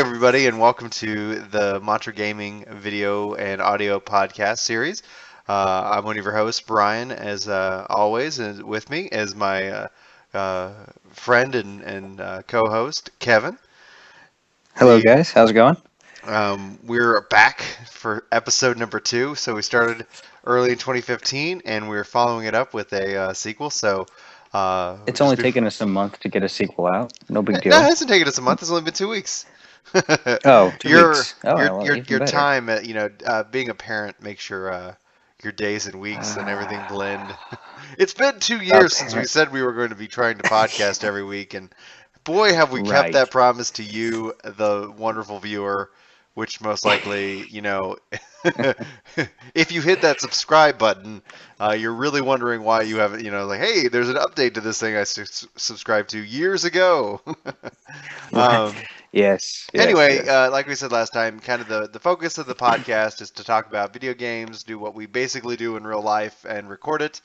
everybody, and welcome to the MontraGaming video and audio podcast series. I'm one of your hosts, Brian, as always, and with me is my friend and co-host, Kevin. Hello, guys. How's it going? We're back for episode number 2. So we started early in 2015, and we're following it up with a sequel. So It's only taken us a month to get a sequel out. No big no, deal. it hasn't taken us a month. It's only been 2 weeks. Oh, 2 your weeks. Oh, well, your even your better. time at being a parent makes your days and weeks and everything blend. It's been 2 years since we said we were going to be trying to podcast every week, and boy, have we kept Right. that promise to you, the wonderful viewer. Which most likely, if you hit that subscribe button, you're really wondering why you haven't, like, hey, there's an update to this thing I subscribed to years ago. Yes. Anyway, Yes. like we said last time, kind of the focus of the podcast is to talk about video games, do what we basically do in real life, and record it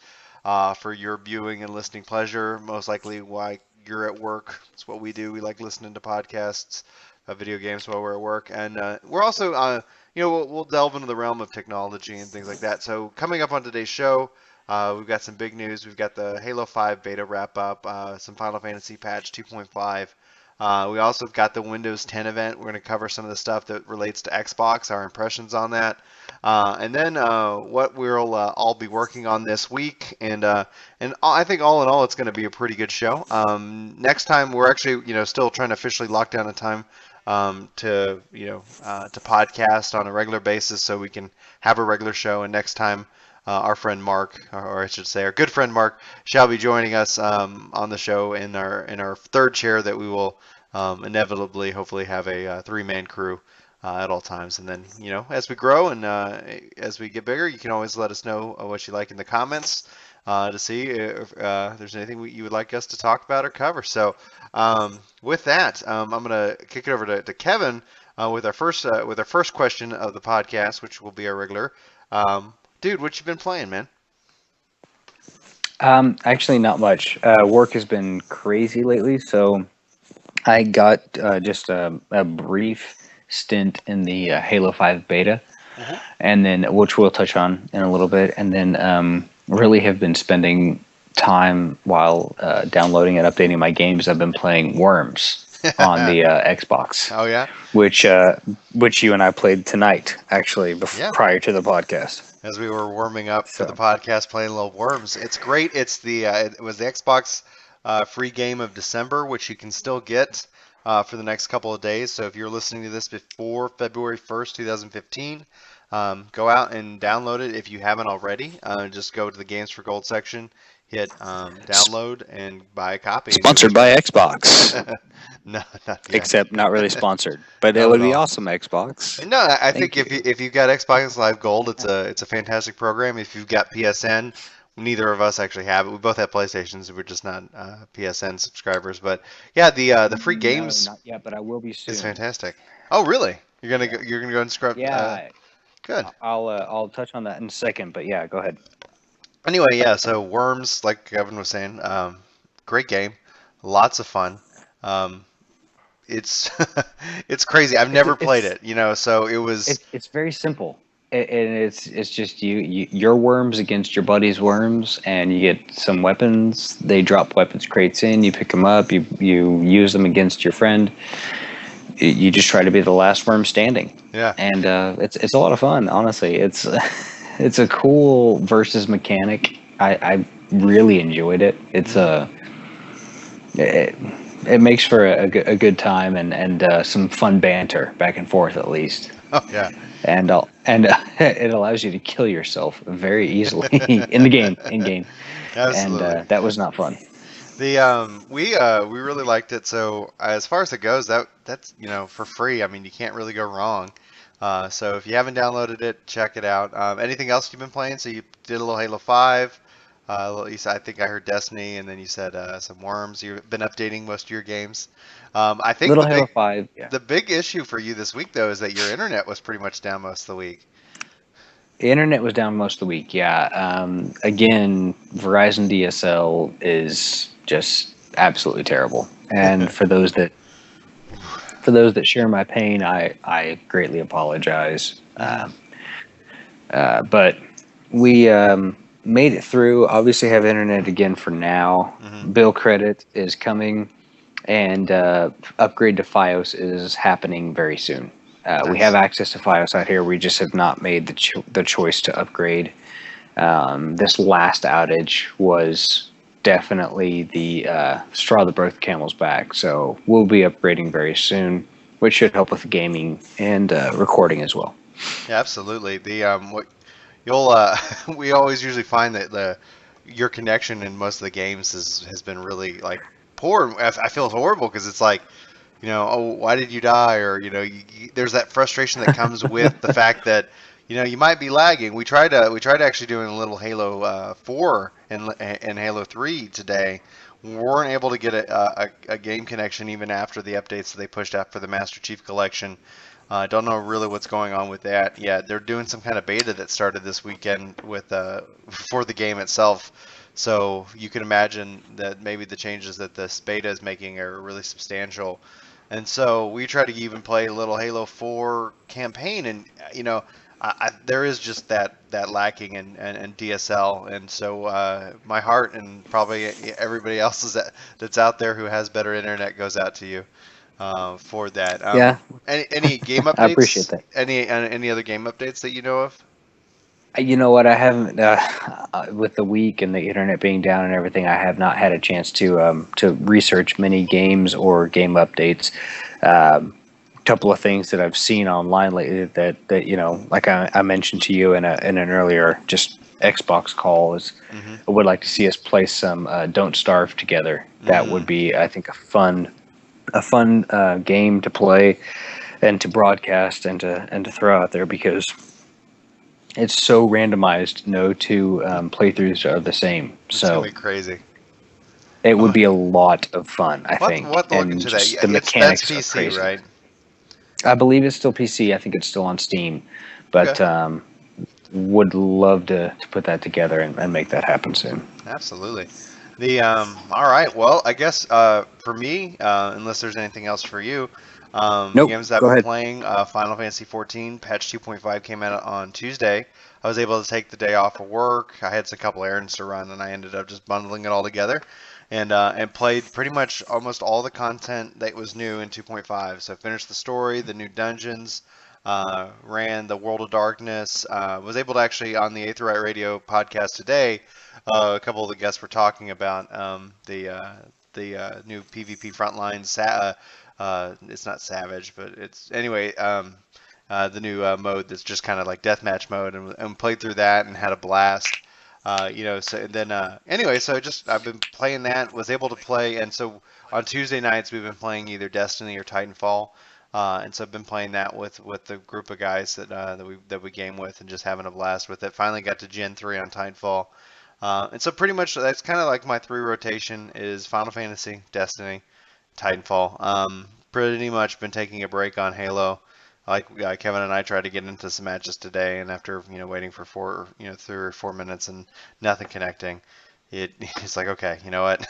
for your viewing and listening pleasure. Most likely, while you're at work, it's what we do. We like listening to podcasts, video games while we're at work, and we're also, we'll delve into the realm of technology and things like that. So coming up on today's show, we've got some big news. We've got the Halo 5 beta wrap up, some Final Fantasy Patch 2.5. We also got the Windows 10 event. We're going to cover some of the stuff that relates to Xbox, our impressions on that, and then what we'll all be working on this week. And I think all in all, it's going to be a pretty good show. Next time, we're actually still trying to officially lock down a time to podcast on a regular basis, so we can have a regular show. And next time, our friend Mark, or I should say, our good friend Mark, shall be joining us on the show in our third chair that we will inevitably, hopefully, have a 3-man crew at all times. And then, as we grow and as we get bigger, you can always let us know what you like in the comments to see if there's anything you would like us to talk about or cover. So with that, I'm going to kick it over to Kevin with our first question of the podcast, which will be our regular. Dude, what you been playing, man? Actually, not much. Work has been crazy lately, so I got just a brief stint in the Halo 5 beta, and then which we'll touch on in a little bit, and then really have been spending time while downloading and updating my games. I've been playing Worms on the Xbox. Oh yeah, which you and I played tonight, actually, prior to the podcast. As we were warming up for the podcast, playing little Worms. It's great. It's it was the Xbox free game of December, which you can still get for the next couple of days. So if you're listening to this before February 1st, 2015, go out and download it if you haven't already. Just go to the Games for Gold section, hit download, and buy a copy. Sponsored by Xbox. No, not yet. Except not really sponsored, but it would be awesome, Xbox. No, I think if you've got Xbox Live Gold, it's a fantastic program. If you've got PSN, neither of us actually have it. We both have PlayStations. We're just not PSN subscribers. But yeah, the free games. No, not yet, but I will be soon. It's fantastic. Oh, really? You're gonna go and scrub? Yeah. Good. I'll touch on that in a second, but yeah, go ahead. Anyway, yeah. So Worms, like Kevin was saying, great game, lots of fun. It's it's crazy. I've never played it, so it was. It's very simple, and it's just your worms against your buddy's worms, and you get some weapons. They drop weapons crates in. You pick them up. You use them against your friend. You just try to be the last worm standing. Yeah. And it's a lot of fun. Honestly, it's a cool versus mechanic. I really enjoyed it. It's It makes for a good time and some fun banter back and forth, at least. Oh yeah. And it allows you to kill yourself very easily in game. Absolutely. And that was not fun. We really liked it. So as far as it goes, that's for free. I mean, you can't really go wrong. So if you haven't downloaded it, check it out. Anything else you've been playing? So you did a little Halo 5. You said, I think I heard Destiny, and then you said some Worms. You've been updating most of your games. I think Little Halo 5. Yeah. The big issue for you this week, though, is that your internet was pretty much down most of the week. The internet was down most of the week. Yeah. Again, Verizon DSL is just absolutely terrible. And for those that for those that share my pain, I greatly apologize. Mm-hmm. But we made it through. Obviously, have internet again for now. Mm-hmm. Bill credit is coming, and upgrade to FiOS is happening very soon. We have Nice. access to FiOS out here. We just have not made the choice to upgrade. This last outage was definitely the straw that broke the camel's back. So we'll be upgrading very soon, which should help with gaming and recording as well. Yeah, absolutely. The what you'll we always usually find that the your connection in most of the games has been really like poor. I feel horrible because it's like, oh, why did you die? Or, there's that frustration that comes with the fact that, you might be lagging. We tried actually doing a little Halo 4 and Halo 3 today. We weren't able to get a game connection even after the updates that they pushed out for the Master Chief Collection. I don't know really what's going on with that yet. They're doing some kind of beta that started this weekend with for the game itself. So you can imagine that maybe the changes that this beta is making are really substantial. And so we try to even play a little Halo 4 campaign, and there is just that lacking in DSL, and so my heart and probably everybody else's that's out there who has better internet goes out to you for that. Yeah, Any game I appreciate updates? that. Any other game updates that you know of? You know what? I haven't with the week and the internet being down and everything. I have not had a chance to research many games or game updates. Couple of things that I've seen online lately that like I mentioned to you in an earlier just Xbox call is Mm-hmm. I would like to see us play some Don't Starve together. That would Mm. be, I think, a fun game to play and to broadcast and to throw out there because it's so randomized. No two playthroughs are the same, It's gonna so be crazy. it I'm, would be a lot of fun, I we'll think, have to look and into that. just Yeah, the that's mechanics are PC, crazy. right? I believe it's still PC. I think it's still on Steam, Okay. but would love to put that together and make that happen soon. Absolutely. The all right. Well, I guess for me, unless there's anything else for you, the Nope. games that I've Go been ahead. playing, Final Fantasy XIV Patch 2.5 came out on Tuesday. I was able to take the day off of work. I had a couple errands to run, and I ended up just bundling it all together, and played pretty much almost all the content that was new in 2.5. So finished the story, the new dungeons. Ran the World of Darkness. Was able to actually on the Eighth Right Radio podcast today. A couple of the guests were talking about the new PvP frontline. It's not Savage, but it's anyway. The new mode that's just kind of like deathmatch mode, and played through that and had a blast. So and then anyway, so I've been playing that. Was able to play, and so on Tuesday nights we've been playing either Destiny or Titanfall. And so I've been playing that with the group of guys that we game with and just having a blast with it. Finally got to Gen 3 on Titanfall. And so pretty much that's kind of like my three rotation is Final Fantasy, Destiny, Titanfall. Pretty much been taking a break on Halo. Like Kevin and I tried to get into some matches today, and after waiting for 3 or 4 minutes and nothing connecting, it's like, okay, you know what?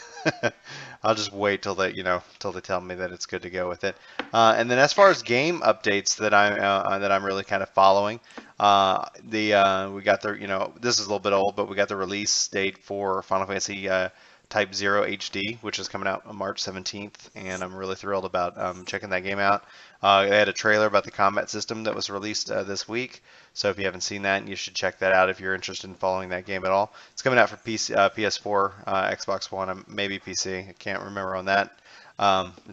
I'll just wait till they tell me that it's good to go with it. And then as far as game updates that I'm really kind of following, the we got the this is a little bit old, but we got the release date for Final Fantasy Type 0 HD, which is coming out on March 17th, and I'm really thrilled about checking that game out. They had a trailer about the combat system that was released this week, so if you haven't seen that, you should check that out if you're interested in following that game at all. It's coming out for PC, PS4, Xbox One, maybe PC. I can't remember on that.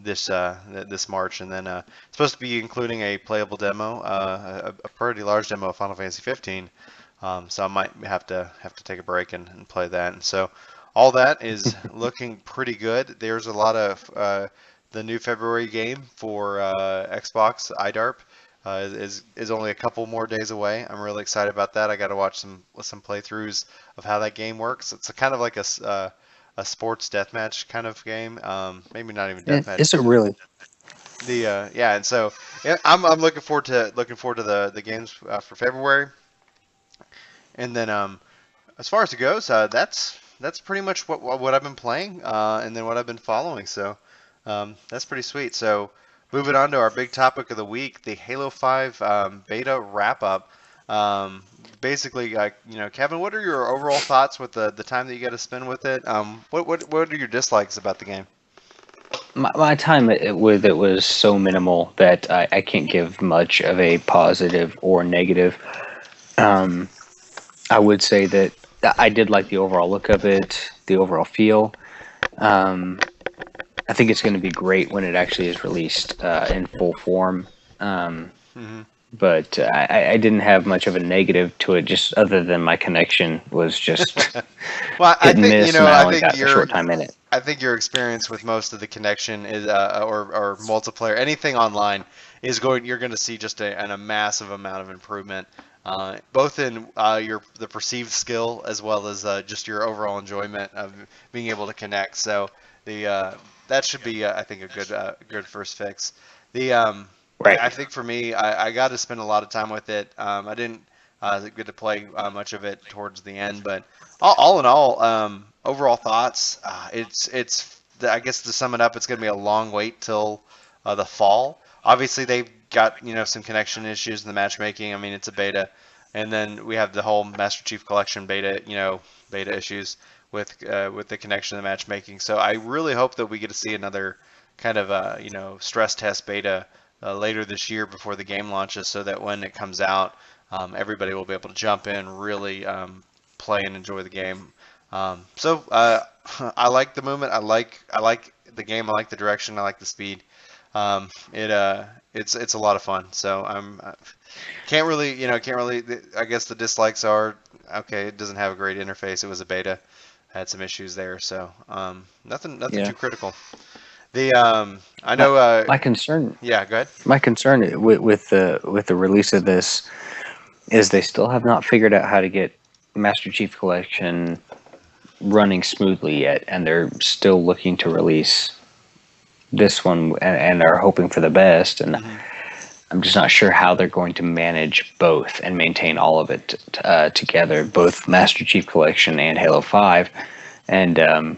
This March, and then it's supposed to be including a playable demo, a pretty large demo of Final Fantasy 15. So I might have to take a break and play that. And so all that is looking pretty good. There's a lot of the new February game for Xbox IDARP is only a couple more days away. I'm really excited about that. I got to watch some playthroughs of how that game works. It's a kind of like a sports deathmatch kind of game. Maybe not even deathmatch. Is it really? Yeah, and so yeah, I'm looking forward to the games for February, and then as far as it goes, that's pretty much what I've been playing, and then what I've been following. So that's pretty sweet. So moving on to our big topic of the week, the Halo 5 beta wrap up. Basically, Kevin, what are your overall thoughts with the time that you got to spend with it? What are your dislikes about the game? My time with it was so minimal that I can't give much of a positive or negative. Um, I would say that I did like the overall look of it, the overall feel. Um, I think it's going to be great when it actually is released in full form. Um, Hmm. but I didn't have much of a negative to it, just other than my connection was just Well, I hit and think miss, and I only got a short time in it. I think your experience with most of the connection is or multiplayer, anything online is going. You're going to see just a massive amount of improvement, both in the perceived skill as well as just your overall enjoyment of being able to connect. So the that should be I think a good first fix. The Right. I think for me, I got to spend a lot of time with it. I didn't get to play much of it towards the end, but all in all, overall thoughts. I guess to sum it up, it's going to be a long wait till the fall. Obviously, they've got some connection issues in the matchmaking. I mean, it's a beta, and then we have the whole Master Chief Collection beta, beta issues with the connection and the matchmaking. So I really hope that we get to see another kind of stress test beta later this year before the game launches, so that when it comes out, everybody will be able to jump in, really play and enjoy the game. I like the movement. I like the game. I like the direction. I like the speed. It's a lot of fun. So I'm can't really. I guess the dislikes are okay. It doesn't have a great interface. It was a beta. Had some issues there. So nothing Yeah. too critical. The I My know. my concern Yeah, go ahead. my concern with the release of this is they still have not figured out how to get Master Chief Collection running smoothly yet, and they're still looking to release this one and are hoping for the best. And Hmm. I'm just not sure how they're going to manage both and maintain all of it together, both Master Chief Collection and Halo 5, and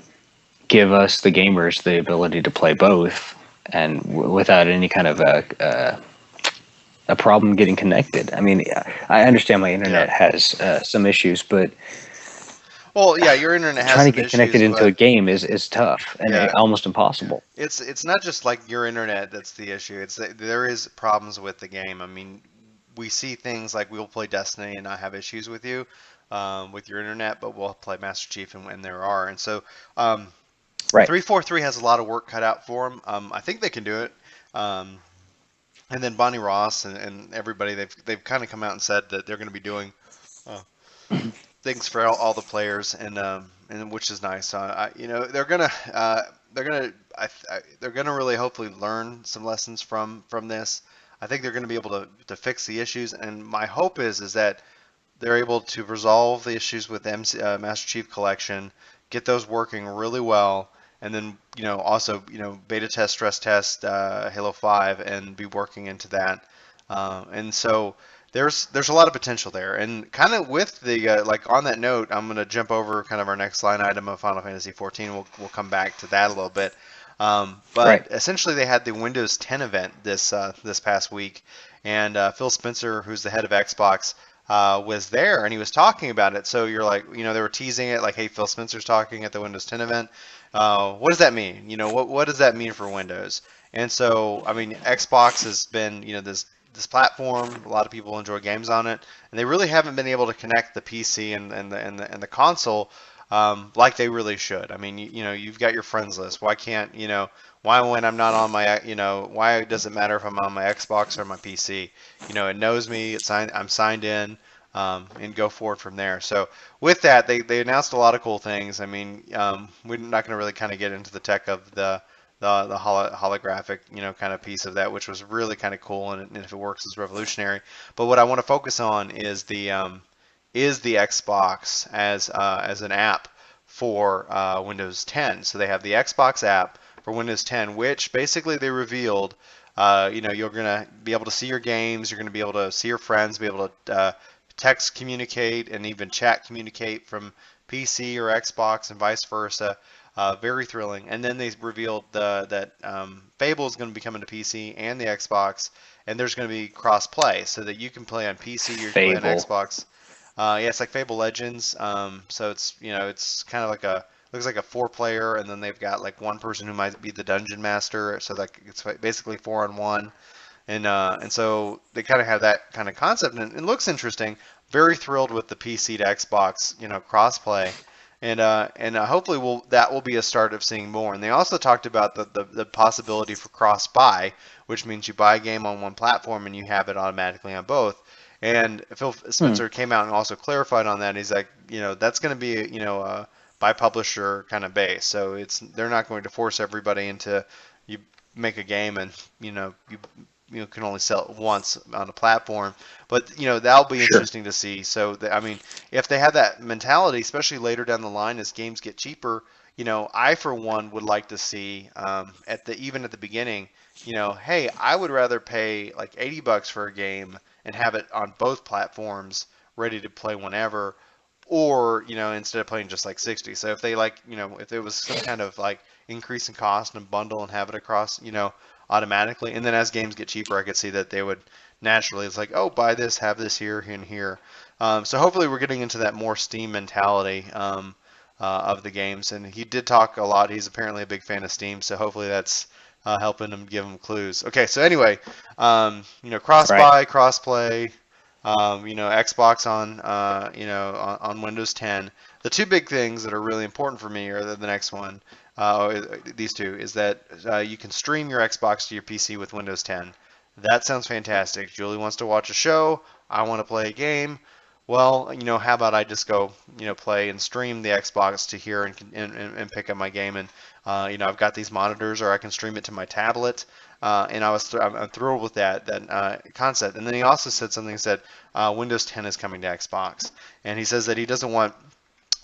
give us, the gamers, the ability to play both and without any kind of a problem getting connected. I mean, I understand my Yeah. internet has some issues, but Well, yeah, your internet has trying to some get connected issues, into a but game is tough and yeah, almost impossible. it's not just like your internet that's the issue. It's that there is problems with the game. I mean, we see things like we'll play Destiny and not have issues with you, with your internet, but we'll play Master Chief and there are. And so, um, Right. 343 has a lot of work cut out for them. I think they can do it. Um, and then Bonnie Ross and everybody, they've kind of come out and said that they're going to be doing uh, things for all the players, and which is nice. They're gonna they're gonna really hopefully learn some lessons from this. I think they're going to be able to fix the issues, and my hope is that they're able to resolve the issues with Master Chief Collection, get those working really well, and then also beta test, stress test Halo 5, and be working into that. And so there's a lot of potential there, and kind of with the like on that note, I'm gonna jump over kind of our next line item of Final Fantasy XIV. We'll come back to that a little bit. Right. But essentially, they had the Windows 10 event this past week, and Phil Spencer, who's the head of Xbox, was there, and he was talking about it. So you're like, they were teasing it, like, hey, Phil Spencer's talking at the Windows 10 event. What does that mean? What does that mean for Windows? And so, I mean, Xbox has been, this platform. A lot of people enjoy games on it, and they really haven't been able to connect the PC and the console like they really should. I mean, you've got your friends list. Why can't why when I'm not on my why does it matter if I'm on my Xbox or my PC? It knows me. I'm signed in. And go forward from there. So with that, they announced a lot of cool things. I mean, we're not going to really kind of get into the tech of the holographic, kind of piece of that, which was really kind of cool, and if it works, is revolutionary. But what I want to focus on is the Xbox as an app for Windows 10. So they have the Xbox app for Windows 10, which basically they revealed. You're gonna be able to see your games. You're gonna be able to see your friends, be able to text communicate, and even chat communicate from PC or Xbox and vice versa. Very thrilling. And then they revealed that Fable is going to be coming to PC and the Xbox, and there's going to be cross-play so that you can play on PC, you can play on Fable. Xbox. Yeah, it's like Fable Legends. So it's kind of like looks like a four-player, and then they've got like one person who might be the dungeon master, so that it's basically 4-on-1. And so they kind of have that kind of concept, and it looks interesting. Very thrilled with the PC to Xbox, crossplay, and hopefully that will be a start of seeing more. And they also talked about the possibility for cross buy, which means you buy a game on one platform and you have it automatically on both. And Phil Hmm. Spencer came out and also clarified on that. He's like, that's going to be by publisher kind of base, so they're not going to force everybody into you make a game and you can only sell it once on a platform. But that'll be Sure. interesting to see. So I mean, if they have that mentality, especially later down the line as games get cheaper, I for one would like to see even at the beginning, hey, I would rather pay like $80 for a game and have it on both platforms ready to play whenever, or instead of playing just like 60. So if they if there was some kind of like increase in cost and bundle and have it across automatically, and then as games get cheaper, I could see that they would naturally, it's like, oh, buy this, have this here and here. So hopefully we're getting into that more Steam mentality of the games. And he did talk a lot. He's apparently a big fan of Steam, so hopefully that's helping him give him clues. Okay, so anyway, cross Right. buy, cross play, Xbox on Windows 10. The two big things that are really important for me are the next one. These two is that you can stream your Xbox to your PC with Windows 10. That sounds fantastic. Julie wants to watch a show. I want to play a game. Well, how about I just go, play and stream the Xbox to here and pick up my game, and I've got these monitors, or I can stream it to my tablet, and I'm thrilled with that concept. And then he also said something. He said Windows 10 is coming to Xbox, and he says that he doesn't want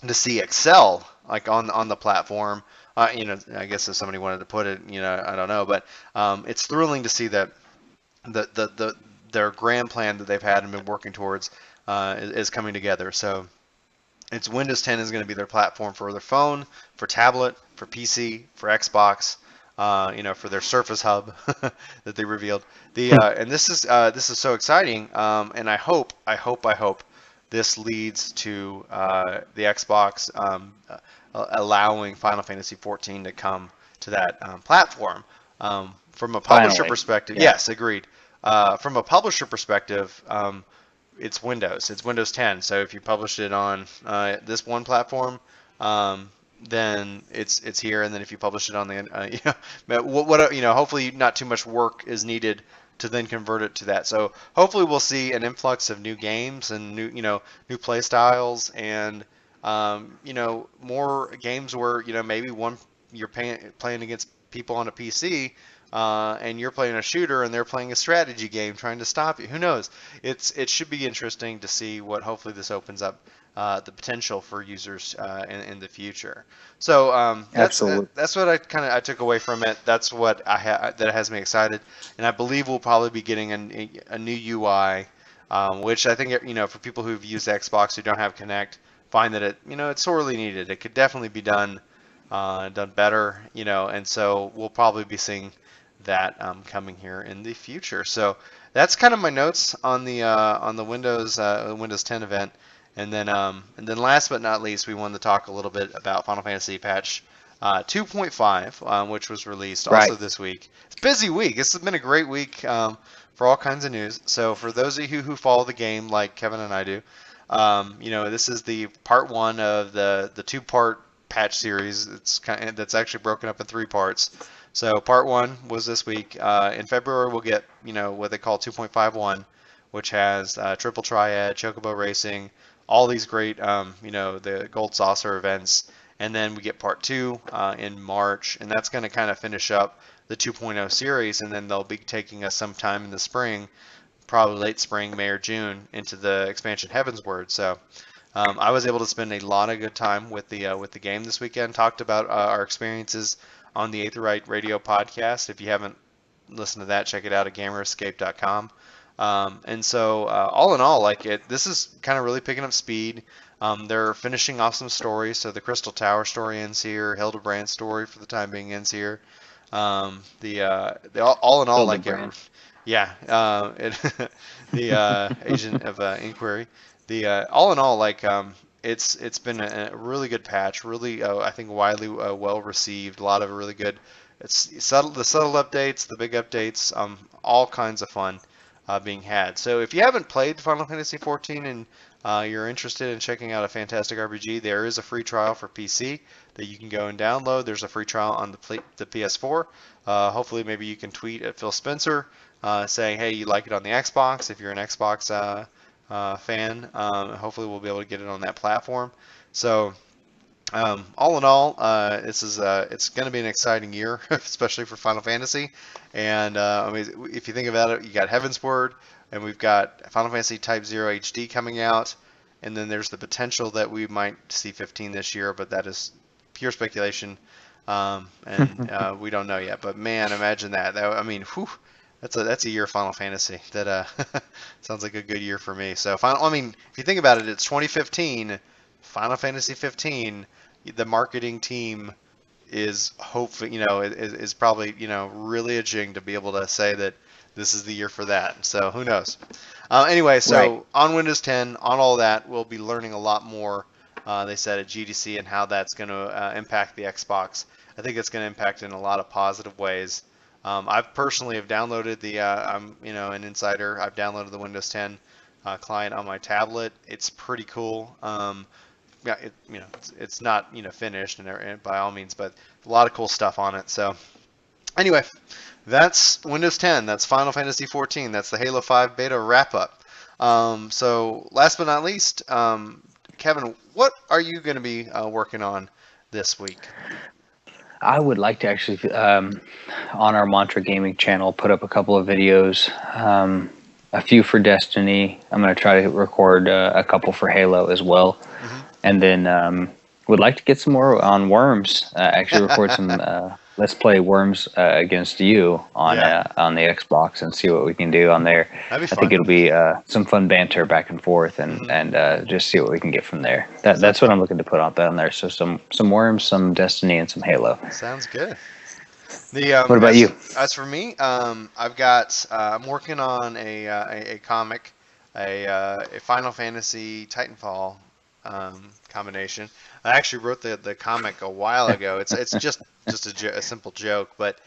to see Excel like on the platform. I guess if somebody wanted to put it, I don't know, but it's thrilling to see that their grand plan that they've had and been working towards is coming together. So it's Windows 10 is going to be their platform for their phone, for tablet, for PC, for Xbox, for their Surface Hub that they revealed. And this is so exciting, and I hope this leads to the Xbox allowing Final Fantasy XIV to come to that platform. From a publisher Finally. perspective, Yeah. yes, agreed. From a publisher perspective, it's Windows. It's Windows 10. So if you publish it on this one platform, then it's here. And then if you publish it on the, hopefully not too much work is needed to then convert it to that. So hopefully we'll see an influx of new games and new play styles, and more games where maybe you're playing against people on a PC, and you're playing a shooter and they're playing a strategy game trying to stop you. Who knows? It should be interesting to see what hopefully this opens up the potential for users in the future. So Absolutely. that's what I took away from it. That's what that has me excited, and I believe we'll probably be getting a new UI, which I think for people who've used Xbox who don't have Connect, find that it's sorely needed. It could definitely be done better, and so we'll probably be seeing that coming here in the future. So that's kind of my notes on the Windows 10 event, and then last but not least, we wanted to talk a little bit about Final Fantasy Patch 2.5, which was released Right. also this week. It's a busy week. This has been a great week for all kinds of news. So for those of you who follow the game like Kevin and I do, this is the part one of the two-part patch series. That's actually broken up in three parts. So part one was this week. In February, we'll get what they call 2.51, which has Triple Triad, Chocobo Racing, all these great the Gold Saucer events, and then we get part two in March, and that's going to kind of finish up the 2.0 series, and then they'll be taking us sometime in the spring, probably late spring, May or June, into the expansion Heavensward. So I was able to spend a lot of good time with the game this weekend. Talked about our experiences on the Aetherite Radio podcast. If you haven't listened to that, check it out at gamerescape.com. And so all in all, like this is kind of really picking up speed. They're finishing off some stories. So the Crystal Tower story ends here. Hildebrand's story for the time being ends here. All in all, like Hildebrand. yeah, the agent of inquiry. The all in all, like it's been a really good patch. Really, I think widely well received. A lot of really good. It's subtle, the subtle updates, the big updates, all kinds of fun being had. So if you haven't played Final Fantasy XIV and you're interested in checking out a fantastic RPG, there is a free trial for PC that you can go and download. There's a free trial on the PS4. Hopefully, maybe you can tweet at Phil Spencer saying, hey, you like it on the Xbox. If you're an Xbox fan, hopefully we'll be able to get it on that platform. So all in all, it's going to be an exciting year, especially for Final Fantasy. And I mean, if you think about it, you got Heavensward, and we've got Final Fantasy Type 0 HD coming out, and then there's the potential that we might see 15 this year, but that is pure speculation, and we don't know yet. But man, imagine that. I mean, whew, that's a year of Final Fantasy. That sounds like a good year for me. So I mean, if you think about it, it's 2015, Final Fantasy 15. The marketing team is hopefully, is probably, really itching to be able to say that this is the year for that. So who knows? Anyway, so Right. on Windows 10, on all that, we'll be learning a lot more. They said at GDC and how that's going to impact the Xbox. I think it's going to impact in a lot of positive ways. I've personally have downloaded I'm an insider. I've downloaded the Windows 10 client on my tablet. It's pretty cool. Yeah, it's not finished and by all means, but a lot of cool stuff on it. So anyway, that's Windows 10. That's Final Fantasy 14. That's the Halo 5 beta wrap up. So last but not least, Kevin, what are you going to be working on this week? I would like to actually, on our MontraGaming channel, put up a couple of videos, a few for Destiny. I'm going to try to record a couple for Halo as well. Hmm. And then would like to get some more on Worms. Actually, record some Let's Play Worms against you Yeah, on the Xbox and see what we can do on there. that'd be I think fun. it'll be some fun banter back and forth, and Hmm. just see what we can get from there. Sounds That's what fun. I'm looking to put on there. So some Worms, some Destiny, and some Halo. Sounds good. The What about you? as for me, I've got I'm working on a comic, a Final Fantasy Titanfall combination. I actually wrote the comic a while ago. It's just a simple joke, but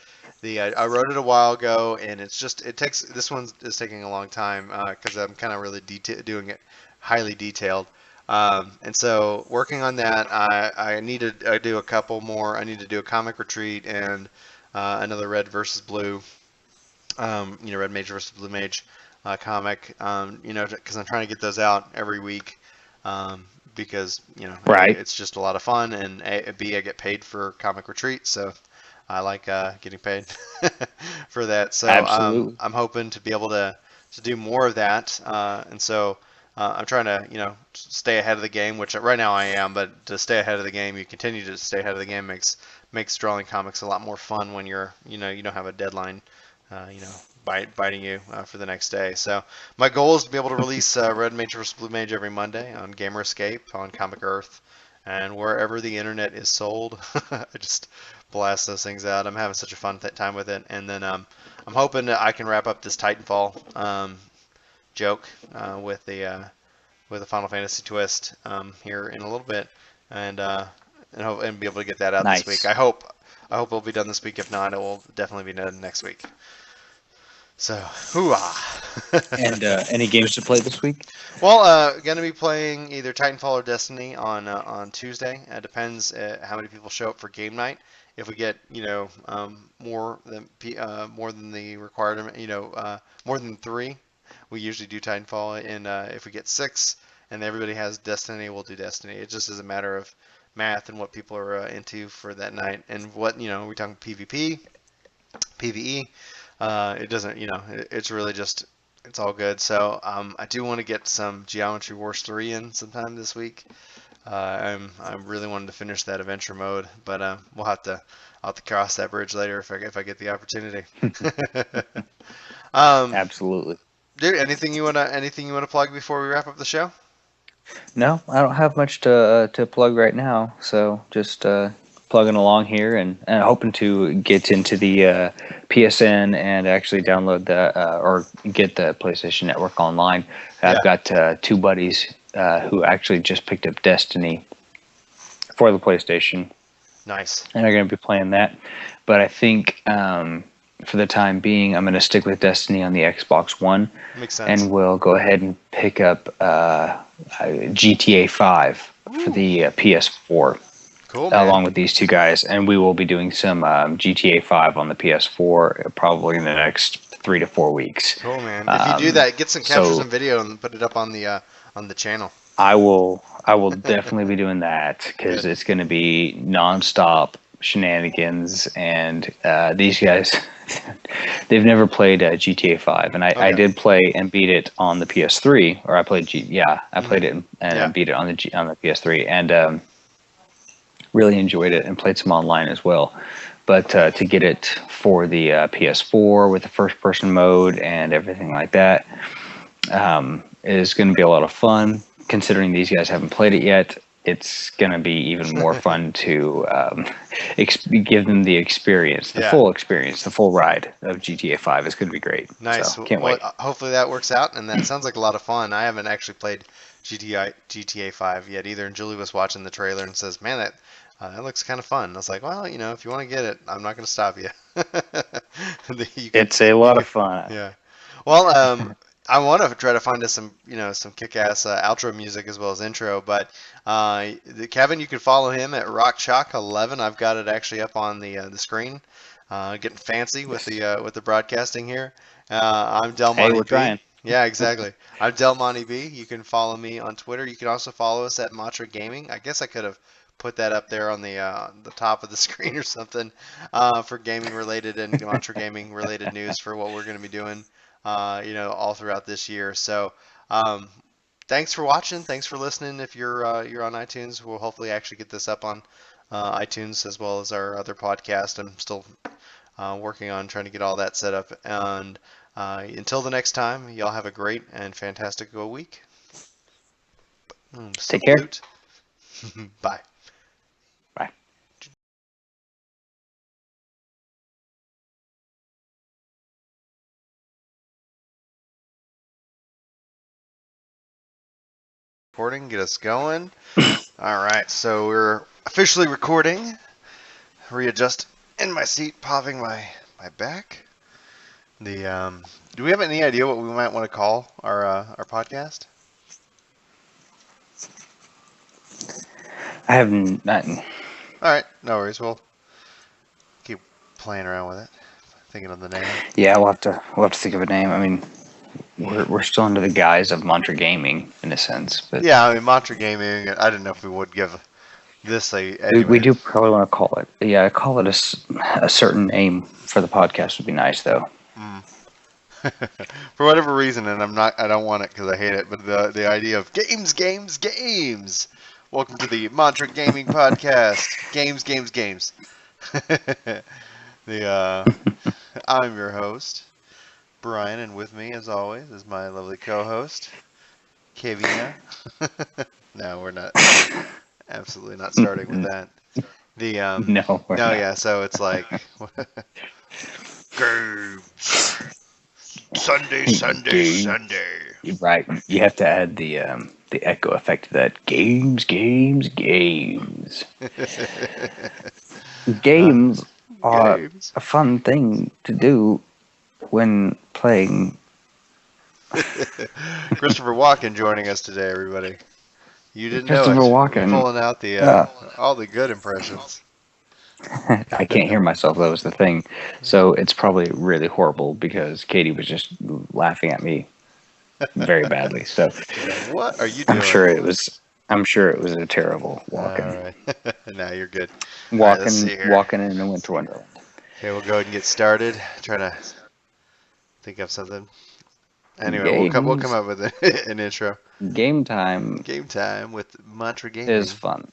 I wrote it a while ago, and it takes this one is taking a long time because I'm kind of really doing it highly detailed. And so working on that, I need to do a couple more. I need to do a comic retreat and another Red versus Blue, Red Mage versus Blue Mage comic, because I'm trying to get those out every week, because Right. it's just a lot of fun, and B, I get paid for comic retreat, so I like getting paid for that. So Absolutely. I'm hoping to be able to do more of that, and so. I'm trying to, stay ahead of the game, which right now I am. But to stay ahead of the game, you continue to stay ahead of the game makes drawing comics a lot more fun when you don't have a deadline, biting you for the next day. So my goal is to be able to release Red Mage vs. Blue Mage every Monday on Gamer Escape, on Comic Earth, and wherever the internet is sold. I just blast those things out. I'm having such a fun time with it, and then I'm hoping that I can wrap up this Titanfall joke with a Final Fantasy twist here in a little bit, and and be able to get that out this week. Nice. I hope it'll be done this week. If not, it will definitely be done next week. So, hooah! And any games to play this week? Well, gonna be playing either Titanfall or Destiny on Tuesday. It depends how many people show up for game night. If we get more than the required, more than three, we usually do Titanfall. And if we get six and everybody has Destiny, we'll do Destiny. It just is a matter of math and what people are into for that night, and what we talking PvP, PvE. It doesn't, it's really just it's all good. So I do want to get some Geometry Wars 3 in sometime this week. I'm really wanting to finish that adventure mode, but I'll have to cross that bridge later if I get the opportunity. um, Absolutely. Dude, anything you wanna plug before we wrap up the show? No, I don't have much to plug right now, so just plugging along here and hoping to get into the PSN and actually download the or get the PlayStation Network online. I've Yeah. got two buddies who actually just picked up Destiny for the PlayStation, Nice. and are going to be playing that. But I think for the time being, I'm going to stick with Destiny on the Xbox One, Makes sense. and we'll go ahead and pick up GTA 5 for Ooh, the PS4, cool, man. along with these two guys. And we will be doing some GTA 5 on the PS4 probably in the next 3 to 4 weeks. Cool, man. If you do that, capture So some video and put it up on the channel. I will definitely be doing that because Good. it's going to be nonstop shenanigans. And these guys, they've never played GTA 5, and I Okay. did play and beat it on the PS3, or I played I Hmm. played it and I Yeah. beat it on the PS3, and really enjoyed it and played some online as well. But to get it for the PS4 with the first person mode and everything like that, is going to be a lot of fun. Considering these guys haven't played it yet, it's going to be even more fun to give them the experience, the Yeah. full experience, the full ride of GTA 5. It's going to be great. So Nice. can't Well, wait. hopefully that works out, and that sounds like a lot of fun. I haven't actually played GTA 5 yet either, and Julie was watching the trailer and says, "Man, that looks kind of fun." I was like, "Well, if you want to get it, I'm not going to stop you." You could, It's a you lot of could, fun. yeah. Well, I want to try to find us some kick-ass outro music as well as intro. But Kevin, you can follow him at RockChalk11. I've got it actually up on the screen. Getting fancy with Yes. the broadcasting here. I'm Hey, we're Delmonte B. trying. Yeah, exactly. I'm Delmonte B. You can follow me on Twitter. You can also follow us at MontraGaming. I guess I could have put that up there on the top of the screen or something for gaming related and MontraGaming related news for what we're going to be doing, all throughout this year. So, um, thanks for watching. Thanks for listening. If you're on iTunes, we'll hopefully actually get this up on iTunes as well as our other podcast. I'm still working on trying to get all that set up. And until the next time, y'all have a great and fantastic week. Take care. Salute. Bye. Bye. Recording, get us going. All right, so we're officially recording. Readjust in my seat, popping my back. Do we have any idea what we might want to call our podcast? I have nothing. All right, no worries. We'll keep playing around with it, thinking of the name. Yeah, we'll have to think of a name. I mean, we're still under the guise of Mantra Gaming in a sense, but Yeah, I mean, Mantra Gaming. I didn't know if we would give this we anyways. do probably want to call it. Yeah, call it a certain name for the podcast would be nice though. Mm. For whatever reason, and I don't want it because I hate it, but the idea of games. Welcome to the Mantra Gaming Podcast. Games. the I'm your host, Brian, and with me, as always, is my lovely co-host, Kevina. No, we're not. Absolutely not starting with that. The No, we're no, not. yeah. So it's like games. Sunday, Sunday, Game. Sunday. Right. You have to add the echo effect to that. Games. uh, Games are games. a fun thing to do when playing. Christopher Walken joining us today, everybody. You didn't know Christopher it. We're Walken. pulling out the Uh, all the good impressions. I can't hear myself. That was the thing. So it's probably really horrible because Katie was just laughing at me very badly. So What are you I'm doing? sure it was. I'm sure it was a terrible All walking, right. No, you're good. All right, let's walking, see here. walking in a winter wonderland. Okay, we'll go ahead and get started. Trying to think of something. Anyway, we'll come Games, up with an intro. game time Game time with Mantra is Gaming. fun.